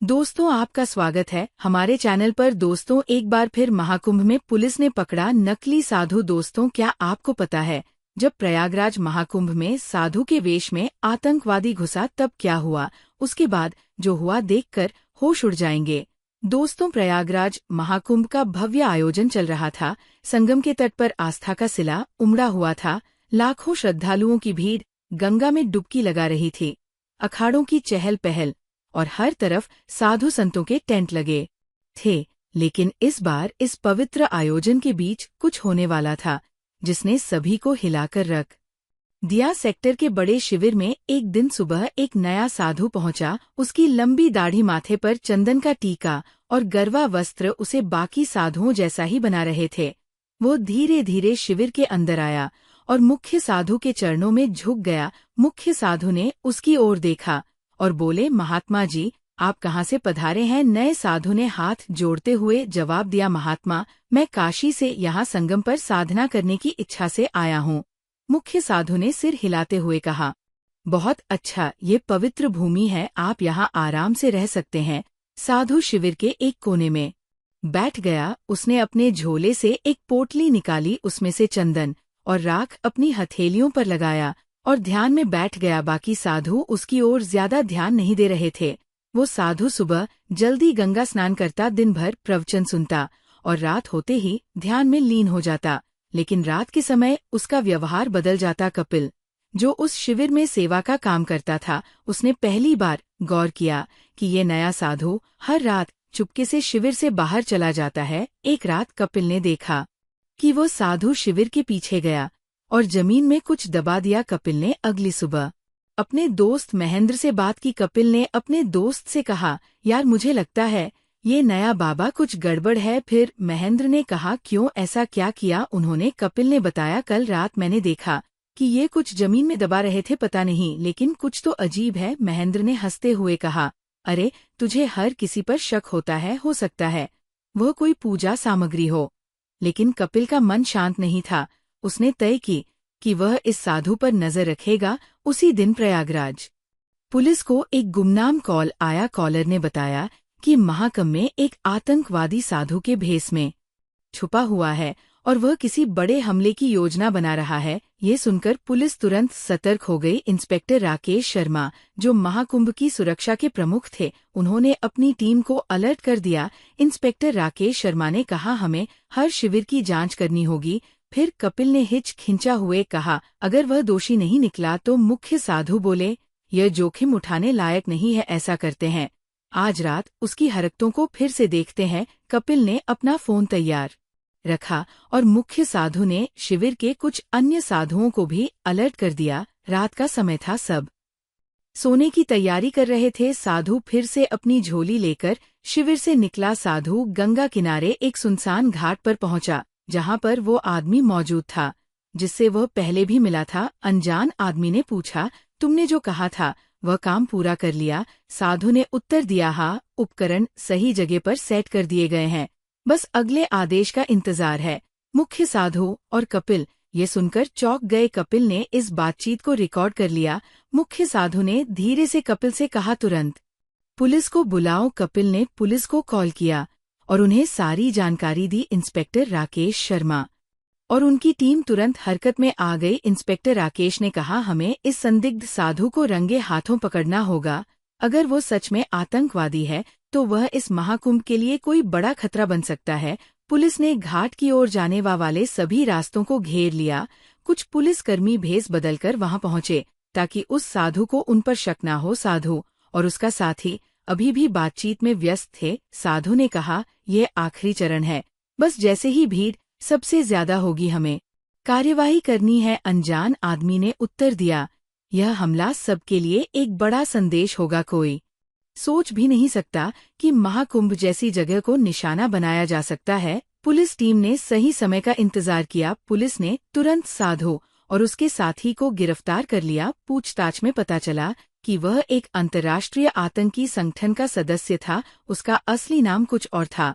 दोस्तों, आपका स्वागत है हमारे चैनल पर। दोस्तों, एक बार फिर महाकुंभ में पुलिस ने पकड़ा नकली साधु। दोस्तों, क्या आपको पता है जब प्रयागराज महाकुंभ में साधु के वेश में आतंकवादी घुसा तब क्या हुआ? उसके बाद जो हुआ देखकर होश उड़ जाएंगे। दोस्तों, प्रयागराज महाकुंभ का भव्य आयोजन चल रहा था। संगम के तट पर आस्था का सिला उमड़ा हुआ था। लाखों श्रद्धालुओं की भीड़ गंगा में डुबकी लगा रही थी। अखाड़ों की चहल पहल और हर तरफ साधु संतों के टेंट लगे थे। लेकिन इस बार इस पवित्र आयोजन के बीच कुछ होने वाला था जिसने सभी को हिलाकर रख दिया। सेक्टर के बड़े शिविर में एक दिन सुबह एक नया साधु पहुंचा। उसकी लंबी दाढ़ी, माथे पर चंदन का टीका और गरवा वस्त्र उसे बाकी साधुओं जैसा ही बना रहे थे। वो धीरे धीरे शिविर के अंदर आया और मुख्य साधु के चरणों में झुक गया। मुख्य साधु ने उसकी ओर देखा और बोले, महात्मा जी, आप कहाँ से पधारे हैं? नए साधु ने हाथ जोड़ते हुए जवाब दिया, महात्मा, मैं काशी से यहाँ संगम पर साधना करने की इच्छा से आया हूँ। मुख्य साधु ने सिर हिलाते हुए कहा, बहुत अच्छा, ये पवित्र भूमि है, आप यहाँ आराम से रह सकते हैं। साधु शिविर के एक कोने में बैठ गया। उसने अपने झोले से एक पोटली निकाली, उसमें से चंदन और राख अपनी हथेलियों पर लगाया और ध्यान में बैठ गया। बाकी साधु उसकी ओर ज्यादा ध्यान नहीं दे रहे थे। वो साधु सुबह जल्दी गंगा स्नान करता, दिन भर प्रवचन सुनता और रात होते ही ध्यान में लीन हो जाता। लेकिन रात के समय उसका व्यवहार बदल जाता। कपिल, जो उस शिविर में सेवा का काम करता था, उसने पहली बार गौर किया कि ये नया साधु हर रात चुपके से शिविर से बाहर चला जाता है। एक रात कपिल ने देखा कि वो साधु शिविर के पीछे गया और जमीन में कुछ दबा दिया। कपिल ने अगली सुबह अपने दोस्त महेंद्र से बात की। कपिल ने अपने दोस्त से कहा, यार, मुझे लगता है ये नया बाबा कुछ गड़बड़ है। फिर महेंद्र ने कहा, क्यों, ऐसा क्या किया उन्होंने? कपिल ने बताया, कल रात मैंने देखा कि ये कुछ जमीन में दबा रहे थे, पता नहीं, लेकिन कुछ तो अजीब है। महेंद्र ने हंसते हुए कहा, अरे, तुझे हर किसी पर शक होता है, हो सकता है वह कोई पूजा सामग्री हो। लेकिन कपिल का मन शांत नहीं था। उसने तय की कि वह इस साधु पर नजर रखेगा। उसी दिन प्रयागराज पुलिस को एक गुमनाम कॉल आया। कॉलर ने बताया कि महाकुंभ में एक आतंकवादी साधु के भेष में छुपा हुआ है और वह किसी बड़े हमले की योजना बना रहा है। ये सुनकर पुलिस तुरंत सतर्क हो गई। इंस्पेक्टर राकेश शर्मा, जो महाकुंभ की सुरक्षा के प्रमुख थे, उन्होंने अपनी टीम को अलर्ट कर दिया। इंस्पेक्टर राकेश शर्मा ने कहा, हमें हर शिविर की जांच करनी होगी। फिर कपिल ने हिचकिचा हुए कहा, अगर वह दोषी नहीं निकला तो? मुख्य साधु बोले, यह जोखिम उठाने लायक नहीं है, ऐसा करते हैं, आज रात उसकी हरकतों को फिर से देखते हैं। कपिल ने अपना फोन तैयार रखा और मुख्य साधु ने शिविर के कुछ अन्य साधुओं को भी अलर्ट कर दिया। रात का समय था, सब सोने की तैयारी कर रहे थे। साधु फिर से अपनी झोली लेकर शिविर से निकला। साधु गंगा किनारे एक सुनसान घाट पर पहुंचा, जहां पर वो आदमी मौजूद था जिससे वह पहले भी मिला था। अनजान आदमी ने पूछा, तुमने जो कहा था वह काम पूरा कर लिया? साधु ने उत्तर दिया, हाँ, उपकरण सही जगह पर सेट कर दिए गए हैं, बस अगले आदेश का इंतजार है। मुख्य साधु और कपिल ये सुनकर चौंक गए। कपिल ने इस बातचीत को रिकॉर्ड कर लिया। मुख्य साधु ने धीरे से कपिल से कहा, तुरंत पुलिस को बुलाओ। कपिल ने पुलिस को कॉल किया और उन्हें सारी जानकारी दी। इंस्पेक्टर राकेश शर्मा और उनकी टीम तुरंत हरकत में आ गई। इंस्पेक्टर राकेश ने कहा, हमें इस संदिग्ध साधु को रंगे हाथों पकड़ना होगा। अगर वो सच में आतंकवादी है तो वह इस महाकुंभ के लिए कोई बड़ा खतरा बन सकता है। पुलिस ने घाट की ओर जाने वाले सभी रास्तों को घेर लिया। कुछ पुलिसकर्मी भेष बदलकर वहां पहुंचे ताकि उस साधु को उन पर शक न हो। साधु और उसका साथी अभी भी बातचीत में व्यस्त थे। साधु ने कहा, ये आखिरी चरण है, बस जैसे ही भीड़ सबसे ज्यादा होगी हमें कार्यवाही करनी है। अनजान आदमी ने उत्तर दिया, यह हमला सबके लिए एक बड़ा संदेश होगा। कोई सोच भी नहीं सकता कि महाकुंभ जैसी जगह को निशाना बनाया जा सकता है। पुलिस टीम ने सही समय का इंतजार किया। पुलिस ने तुरंत साधु और उसके साथी को गिरफ्तार कर लिया। पूछताछ में पता चला कि वह एक अंतर्राष्ट्रीय आतंकी संगठन का सदस्य था। उसका असली नाम कुछ और था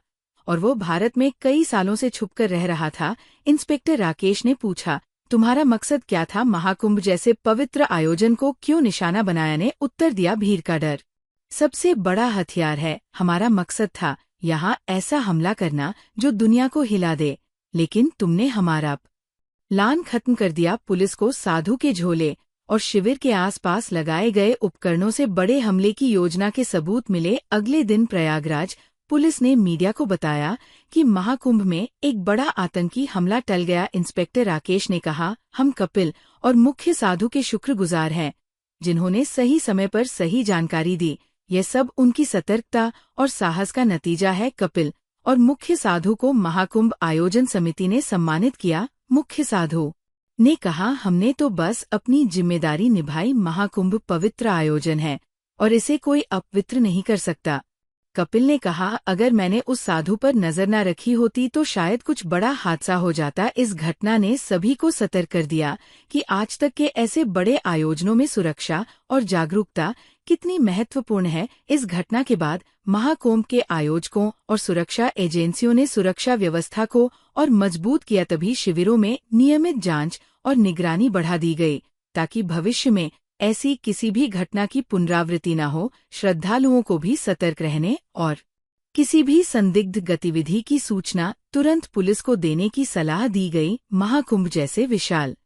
और वो भारत में कई सालों से छुपकर रह रहा था। इंस्पेक्टर राकेश ने पूछा, तुम्हारा मकसद क्या था? महाकुंभ जैसे पवित्र आयोजन को क्यों निशाना बनाया? ने उत्तर दिया, भीड़ का डर। सबसे बड़ा हथियार है। हमारा मकसद था यहाँ ऐसा हमला करना जो दुनिया को हिला दे, लेकिन तुमने हमारा प्लान खत्म कर दिया। पुलिस को साधु के झोले और शिविर के आसपास लगाए गए उपकरणों से बड़े हमले की योजना के सबूत मिले। अगले दिन प्रयागराज पुलिस ने मीडिया को बताया कि महाकुंभ में एक बड़ा आतंकी हमला टल गया। इंस्पेक्टर राकेश ने कहा, हम कपिल और मुख्य साधु के शुक्रगुजार हैं, जिन्होंने सही समय पर सही जानकारी दी। यह सब उनकी सतर्कता और साहस का नतीजा है। कपिल और मुख्य साधु को महाकुंभ आयोजन समिति ने सम्मानित किया। मुख्य साधु ने कहा, हमने तो बस अपनी जिम्मेदारी निभाई। महाकुंभ पवित्र आयोजन है और इसे कोई अपवित्र नहीं कर सकता। कपिल ने कहा, अगर मैंने उस साधु पर नजर न रखी होती तो शायद कुछ बड़ा हादसा हो जाता। इस घटना ने सभी को सतर्क कर दिया कि आज तक के ऐसे बड़े आयोजनों में सुरक्षा और जागरूकता कितनी महत्वपूर्ण है। इस घटना के बाद महाकुंभ के आयोजकों और सुरक्षा एजेंसियों ने सुरक्षा व्यवस्था को और मजबूत किया। तभी शिविरों में नियमित जांच और निगरानी बढ़ा दी गई, ताकि भविष्य में ऐसी किसी भी घटना की पुनरावृत्ति न हो। श्रद्धालुओं को भी सतर्क रहने और किसी भी संदिग्ध गतिविधि की सूचना तुरंत पुलिस को देने की सलाह दी गई। महाकुंभ जैसे विशाल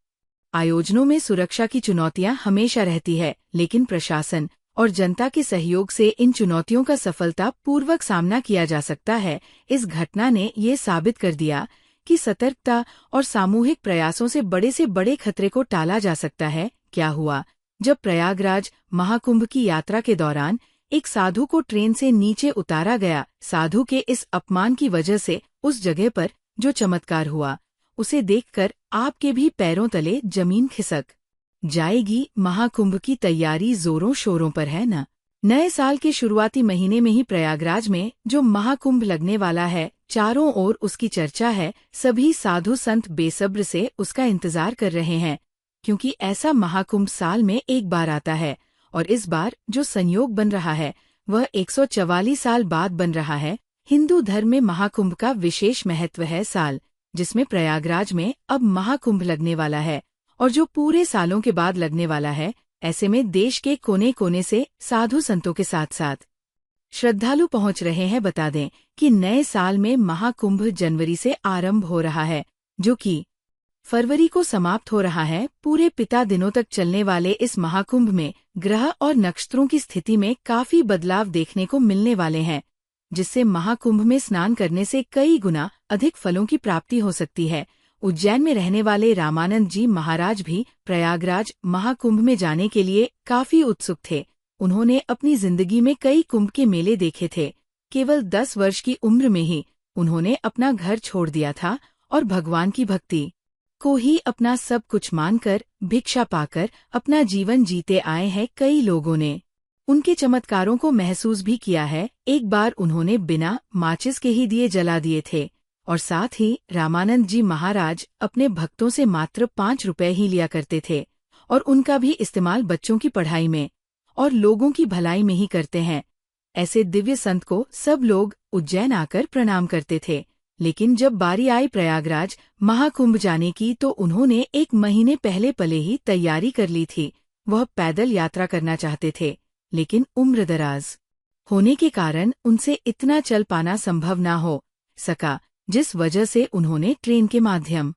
आयोजनों में सुरक्षा की चुनौतियां हमेशा रहती है, लेकिन प्रशासन और जनता के सहयोग से इन चुनौतियों का सफलतापूर्वक सामना किया जा सकता है। इस घटना ने ये साबित कर दिया कि सतर्कता और सामूहिक प्रयासों से बड़े खतरे को टाला जा सकता है। क्या हुआ जब प्रयागराज महाकुंभ की यात्रा के दौरान एक साधु को ट्रेन से नीचे उतारा गया। साधु के इस अपमान की वजह से उस जगह पर जो चमत्कार हुआ, उसे देखकर आपके भी पैरों तले जमीन खिसक जाएगी। महाकुंभ की तैयारी जोरों शोरों पर है न। नए साल के शुरुआती महीने में ही प्रयागराज में जो महाकुंभ लगने वाला है, चारों ओर उसकी चर्चा है। सभी साधु संत बेसब्र से उसका इंतजार कर रहे हैं, क्योंकि ऐसा महाकुंभ साल में एक बार आता है और इस बार जो संयोग बन रहा है वह 144 साल बाद बन रहा है। हिंदू धर्म में महाकुंभ का विशेष महत्व है। साल जिसमें प्रयागराज में अब महाकुंभ लगने वाला है और जो पूरे सालों के बाद लगने वाला है, ऐसे में देश के कोने कोने से साधु संतों के साथ साथ श्रद्धालु पहुंच रहे हैं। बता दें कि नए साल में महाकुंभ जनवरी से आरंभ हो रहा है, जो कि फरवरी को समाप्त हो रहा है। पूरे पिता दिनों तक चलने वाले इस महाकुंभ में ग्रह और नक्षत्रों की स्थिति में काफी बदलाव देखने को मिलने वाले हैं, जिससे महाकुंभ में स्नान करने से कई गुना अधिक फलों की प्राप्ति हो सकती है। उज्जैन में रहने वाले रामानंद जी महाराज भी प्रयागराज महाकुंभ में जाने के लिए काफी उत्सुक थे। उन्होंने अपनी जिंदगी में कई कुंभ के मेले देखे थे। केवल 10 वर्ष की उम्र में ही उन्होंने अपना घर छोड़ दिया था और भगवान की भक्ति को ही अपना सब कुछ मानकर भिक्षा पाकर अपना जीवन जीते आए हैं। कई लोगों ने उनके चमत्कारों को महसूस भी किया है। एक बार उन्होंने बिना माचिस के ही दिए जला दिए थे और साथ ही रामानंद जी महाराज अपने भक्तों से मात्र 5 रुपए ही लिया करते थे और उनका भी इस्तेमाल बच्चों की पढ़ाई में और लोगों की भलाई में ही करते हैं। ऐसे दिव्य संत को सब लोग उज्जैन आकर प्रणाम करते थे, लेकिन जब बारी आई प्रयागराज महाकुंभ जाने की तो उन्होंने 1 महीने पहले ही तैयारी कर ली थी। वह पैदल यात्रा करना चाहते थे, लेकिन उम्र दराज होने के कारण उनसे इतना चल पाना संभव न हो सका, जिस वजह से उन्होंने ट्रेन के माध्यम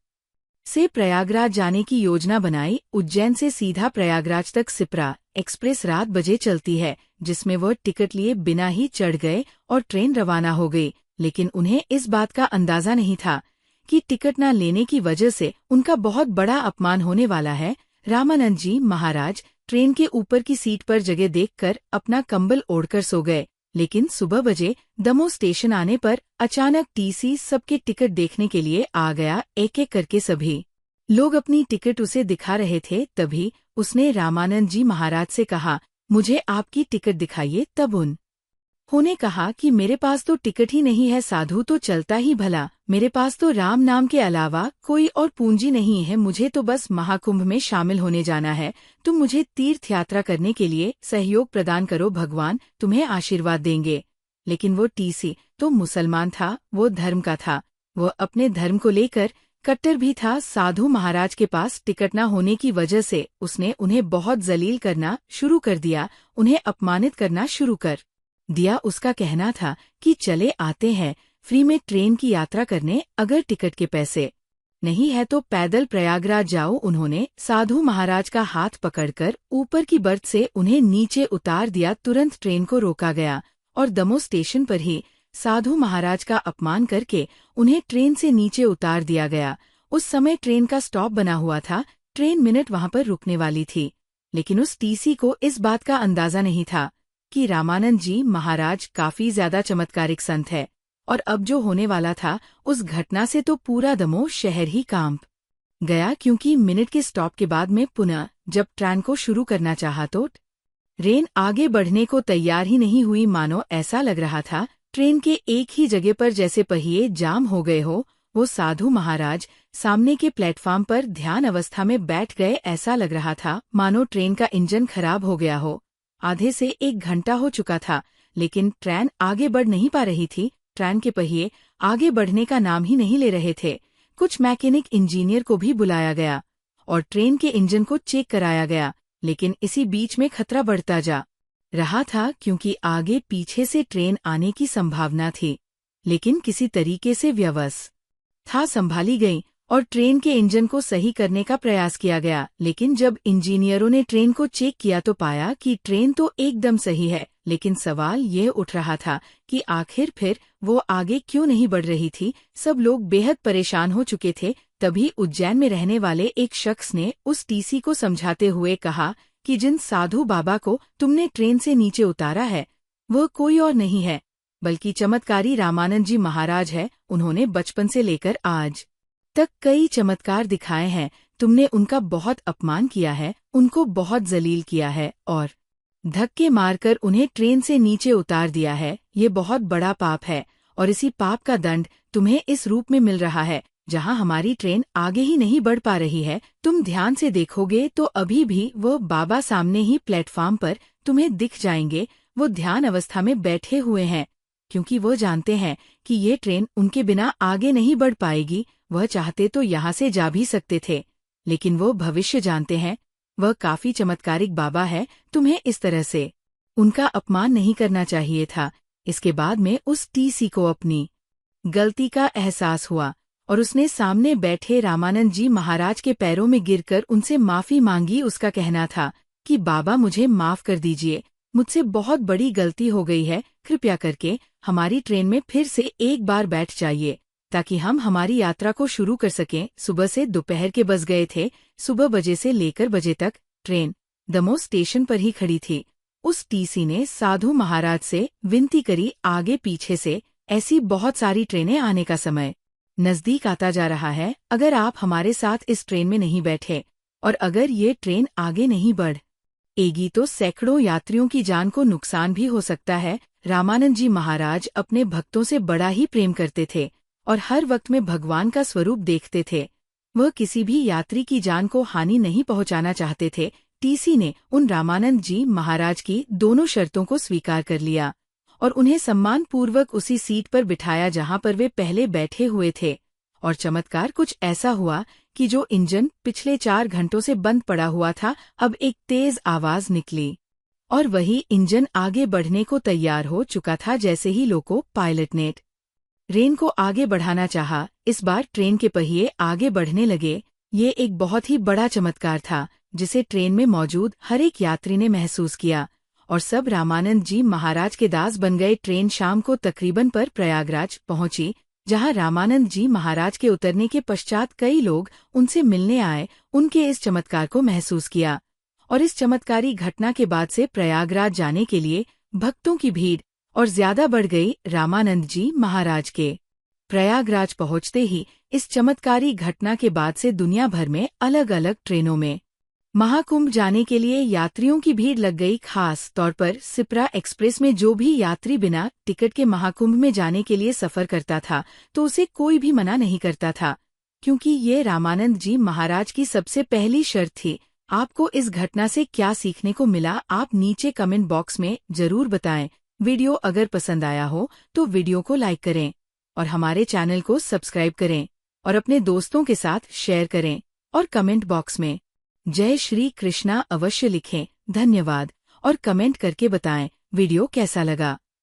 से प्रयागराज जाने की योजना बनाई। उज्जैन से सीधा प्रयागराज तक सिप्रा एक्सप्रेस रात बजे चलती है, जिसमें वह टिकट लिए बिना ही चढ़ गए और ट्रेन रवाना हो गई। लेकिन उन्हें इस बात का अंदाजा नहीं था कि टिकट न लेने की वजह से उनका बहुत बड़ा अपमान होने वाला है। रामानंद जी महाराज ट्रेन के ऊपर की सीट पर जगह देखकर अपना कंबल ओढ़कर सो गए, लेकिन सुबह बजे दमोह स्टेशन आने पर अचानक टीसी सबके टिकट देखने के लिए आ गया। एक एक करके सभी लोग अपनी टिकट उसे दिखा रहे थे। तभी उसने रामानंद जी महाराज से कहा, मुझे आपकी टिकट दिखाइए। तब उन्होंने कहा कि मेरे पास तो टिकट ही नहीं है, साधु तो चलता ही भला, मेरे पास तो राम नाम के अलावा कोई और पूंजी नहीं है, मुझे तो बस महाकुंभ में शामिल होने जाना है। तुम मुझे तीर्थ यात्रा करने के लिए सहयोग प्रदान करो, भगवान तुम्हें आशीर्वाद देंगे। लेकिन वो टीसी तो मुसलमान था, वो धर्म का था। वह अपने धर्म को लेकर कट्टर भी था। साधु महाराज के पास टिकट न होने की वजह से उसने उन्हें बहुत जलील करना शुरू कर दिया, उन्हें अपमानित करना शुरू कर दिया। उसका कहना था कि चले आते हैं फ्री में ट्रेन की यात्रा करने, अगर टिकट के पैसे नहीं है तो पैदल प्रयागराज जाओ। उन्होंने साधु महाराज का हाथ पकड़कर ऊपर की बर्थ से उन्हें नीचे उतार दिया। तुरंत ट्रेन को रोका गया और दमोह स्टेशन पर ही साधु महाराज का अपमान करके उन्हें ट्रेन से नीचे उतार दिया गया। उस समय ट्रेन का स्टॉप बना हुआ था, ट्रेन मिनट वहां पर रुकने वाली थी, लेकिन उस टीसी को इस बात का अंदाजा नहीं था कि रामानंद जी महाराज काफी ज्यादा चमत्कारिक संत है और अब जो होने वाला था उस घटना से तो पूरा दमोह शहर ही कांप गया। क्योंकि मिनट के स्टॉप के बाद में पुनः जब ट्रेन को शुरू करना चाहा तो ट्रेन आगे बढ़ने को तैयार ही नहीं हुई। मानो ऐसा लग रहा था ट्रेन के एक ही जगह पर जैसे पहिए जाम हो गए हो। वो साधु महाराज सामने के प्लेटफॉर्म पर ध्यान अवस्था में बैठ गए। ऐसा लग रहा था मानो ट्रेन का इंजन खराब हो गया हो। आधे से 1 घंटा हो चुका था, लेकिन ट्रेन आगे बढ़ नहीं पा रही थी। ट्रेन के पहिए आगे बढ़ने का नाम ही नहीं ले रहे थे। कुछ मैकेनिक इंजीनियर को भी बुलाया गया और ट्रेन के इंजन को चेक कराया गया, लेकिन इसी बीच में खतरा बढ़ता जा रहा था, क्योंकि आगे पीछे से ट्रेन आने की संभावना थी। लेकिन किसी तरीके से व्यवस्था संभाली गई और ट्रेन के इंजन को सही करने का प्रयास किया गया। लेकिन जब इंजीनियरों ने ट्रेन को चेक किया तो पाया कि ट्रेन तो एकदम सही है, लेकिन सवाल यह उठ रहा था कि आखिर फिर वो आगे क्यों नहीं बढ़ रही थी। सब लोग बेहद परेशान हो चुके थे। तभी उज्जैन में रहने वाले एक शख्स ने उस टीसी को समझाते हुए कहा कि जिन साधु बाबा को तुमने ट्रेन से नीचे उतारा है वह कोई और नहीं है बल्कि चमत्कारी रामानंद जी महाराज है। उन्होंने बचपन से लेकर आज तक कई चमत्कार दिखाए हैं। तुमने उनका बहुत अपमान किया है, उनको बहुत जलील किया है और धक्के मारकर उन्हें ट्रेन से नीचे उतार दिया है। ये बहुत बड़ा पाप है और इसी पाप का दंड तुम्हें इस रूप में मिल रहा है, जहां हमारी ट्रेन आगे ही नहीं बढ़ पा रही है। तुम ध्यान से देखोगे तो अभी भी वो बाबा सामने ही प्लेटफॉर्म पर तुम्हें दिख जाएंगे। वो ध्यान अवस्था में बैठे हुए हैं, क्योंकि वो जानते हैं कि ये ट्रेन उनके बिना आगे नहीं बढ़ पाएगी। वह चाहते तो यहाँ से जा भी सकते थे, लेकिन वो भविष्य जानते हैं। वह काफी चमत्कारिक बाबा है, तुम्हें इस तरह से उनका अपमान नहीं करना चाहिए था। इसके बाद में उस टीसी को अपनी गलती का एहसास हुआ और उसने सामने बैठे रामानंद जी महाराज के पैरों में गिरकर उनसे माफी मांगी। उसका कहना था कि बाबा मुझे माफ कर दीजिए, मुझसे बहुत बड़ी गलती हो गई है। कृपया करके हमारी ट्रेन में फिर से एक बार बैठ जाइए ताकि हम हमारी यात्रा को शुरू कर सकें। सुबह से दोपहर के बज गए थे। सुबह बजे से लेकर बजे तक ट्रेन दमोह स्टेशन पर ही खड़ी थी। उस टीसी ने साधु महाराज से विनती करी, आगे पीछे से ऐसी बहुत सारी ट्रेनें आने का समय नजदीक आता जा रहा है। अगर आप हमारे साथ इस ट्रेन में नहीं बैठे और अगर ये ट्रेन आगे नहीं बढ़ेगी तो सैकड़ों यात्रियों की जान को नुकसान भी हो सकता है। रामानंद जी महाराज अपने भक्तों से बड़ा ही प्रेम करते थे और हर वक्त में भगवान का स्वरूप देखते थे। वह किसी भी यात्री की जान को हानि नहीं पहुंचाना चाहते थे। टीसी ने उन रामानंद जी महाराज की दोनों शर्तों को स्वीकार कर लिया और उन्हें सम्मान पूर्वक उसी सीट पर बिठाया जहां पर वे पहले बैठे हुए थे। और चमत्कार कुछ ऐसा हुआ कि जो इंजन पिछले 4 घंटों से बंद पड़ा हुआ था, अब एक तेज आवाज निकली और वही इंजन आगे बढ़ने को तैयार हो चुका था। जैसे ही लोको पायलट ने ट्रेन को आगे बढ़ाना चाहा, इस बार ट्रेन के पहिए आगे बढ़ने लगे। ये एक बहुत ही बड़ा चमत्कार था जिसे ट्रेन में मौजूद हर एक यात्री ने महसूस किया और सब रामानंद जी महाराज के दास बन गए। ट्रेन शाम को तकरीबन पर प्रयागराज पहुंची, जहां रामानंद जी महाराज के उतरने के पश्चात कई लोग उनसे मिलने आए, उनके इस चमत्कार को महसूस किया और इस चमत्कारी घटना के बाद से प्रयागराज जाने के लिए भक्तों की भीड़ और ज्यादा बढ़ गई। रामानंद जी महाराज के प्रयागराज पहुंचते ही इस चमत्कारी घटना के बाद से दुनिया भर में अलग अलग ट्रेनों में महाकुंभ जाने के लिए यात्रियों की भीड़ लग गई। खास तौर पर सिप्रा एक्सप्रेस में जो भी यात्री बिना टिकट के महाकुंभ में जाने के लिए सफर करता था तो उसे कोई भी मना नहीं करता था, क्योंकि ये रामानंद जी महाराज की सबसे पहली शर्त थी। आपको इस घटना से क्या सीखने को मिला, आप नीचे कमेंट बॉक्स में जरूर बताएं। वीडियो अगर पसंद आया हो तो वीडियो को लाइक करें और हमारे चैनल को सब्सक्राइब करें। और अपने दोस्तों के साथ शेयर करें और कमेंट बॉक्स में जय श्री कृष्णा अवश्य लिखें। धन्यवाद और कमेंट करके बताएं वीडियो कैसा लगा।